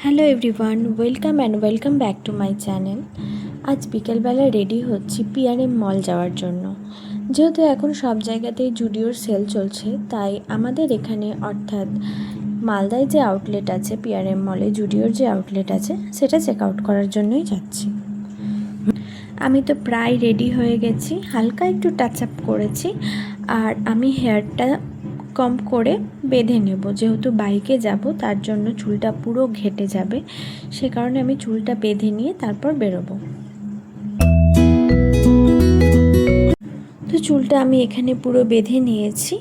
Hello everyone, welcome back to my channel. আজ বিকেলবেলা ready হচ্ছি পিআরএম মল যাওয়ার জন্য। যেহেতু এখন সব জায়গাতেই জুডিওর সেল চলছে, তাই আমাদের এখানে অর্থাৎ মালদায় যে আউটলেট আছে পিআরএম মলে, জুডিওর যে আউটলেট আছে সেটা চেক আউট করার জন্যই যাচ্ছি। আমি তো প্রায় রেডি হয়ে গেছি, হালকা একটু টাচ আপ করেছি, আর আমি হেয়ারটা কম করে বেঁধে নেব। যেহেতু বাইকে যাব তার জন্য চুলটা পুরো ঘেটে যাবে, সে কারণে আমি চুলটা বেঁধে নিয়ে তারপর বেরোবো। তো চুলটা আমি এখানে পুরো বেঁধে নিয়েছি,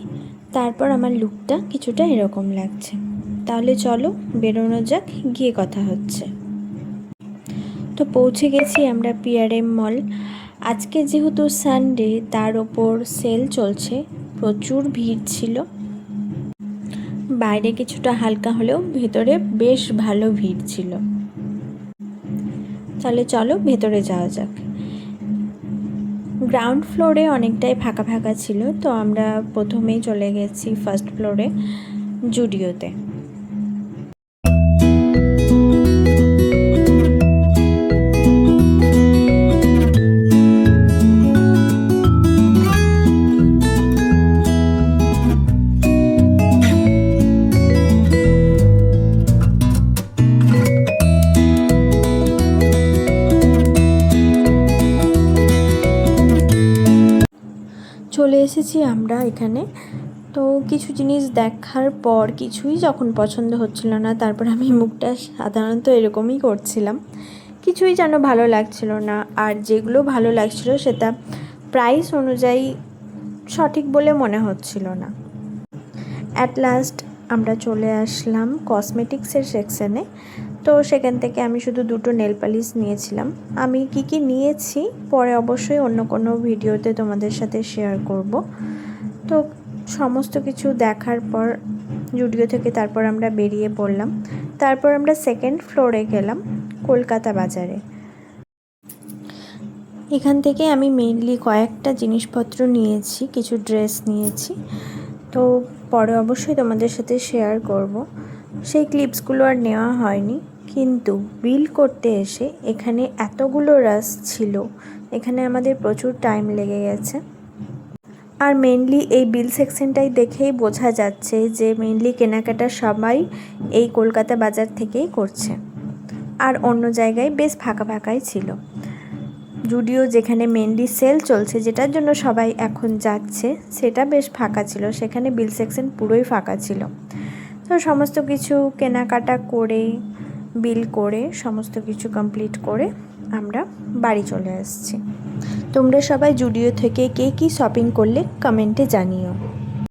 তারপর আমার লুকটা কিছুটা এরকম লাগছে। তাহলে চলো বেরোনো যাক, গিয়ে কথা হচ্ছে। তো পৌঁছে গেছি আমরা পিআরএম মল। আজকে যেহেতু সানডে, তার ওপর সেল চলছে, প্রচুর ভিড় ছিল। বাইরে কিছুটা হালকা হলেও ভেতরে বেশ ভালো ভিড় ছিল। তাহলে চলো ভেতরে যাওয়া যাক। গ্রাউন্ড ফ্লোরে অনেকটাই ফাঁকা ফাঁকা ছিল, তো আমরা প্রথমেই চলে গেছি ফার্স্ট ফ্লোরে জুডিওতে। চলে এসেছি আমরা এখানে। তো কিছু জিনিস দেখার পর কিছুই যখন পছন্দ হচ্ছিল না, তারপর আমি মুখটা সাধারণত এরকমই করছিলাম, কিছুই যেন ভালো লাগছিল না। আর যেগুলো ভালো লাগছিল সেটা প্রাইস অনুযায়ী সঠিক বলে মনে হচ্ছিল না। অ্যাট লাস্ট আমরা চলে আসলাম কসমেটিক্সের সেকশানে। তো সেখান থেকে আমি শুধু দুটো নেল পালিশ নিয়েছিলাম। আমি কি নিয়েছি পরে অবশ্যই অন্য কোনো ভিডিওতে তোমাদের সাথে শেয়ার করব। তো সমস্ত কিছু দেখার পর জুডিও থেকে তারপর আমরা বেরিয়ে পড়লাম। তারপর আমরা সেকেন্ড ফ্লোরে গেলাম, কলকাতা বাজারে। এখান থেকে আমি মেইনলি কয়েকটা জিনিসপত্র নিয়েছি, কিছু ড্রেস নিয়েছি। তো পরে অবশ্যই তোমাদের সাথে শেয়ার করব। সেই ক্লিপসগুলো আর নেওয়া হয়নি, কিন্তু বিল করতে এসে এখানে এতগুলো রাশ ছিল, এখানে আমাদের প্রচুর টাইম লেগে গেছে। আর মেনলি এই বিল সেকশনটাই দেখেই বোঝা যাচ্ছে যে মেনলি কেনাকাটা সবাই এই কলকাতা বাজার থেকেই করছে। আর অন্য জায়গায় বেশ ফাঁকা ফাঁকাই ছিল। জুডিও যেখানে মেনলি সেল চলছে, যেটার জন্য সবাই এখন যাচ্ছে, সেটা বেশ ফাঁকা ছিল, সেখানে বিল সেকশন পুরোই ফাঁকা ছিল। তো সমস্ত কিছু কেনাকাটা করে বিল করে সমস্ত কিছু কমপ্লিট করে আমরা বাড়ি চলে আসছি। তোমরা সবাই জুডিও থেকে কে কী শপিং করলে কমেন্টে জানিও।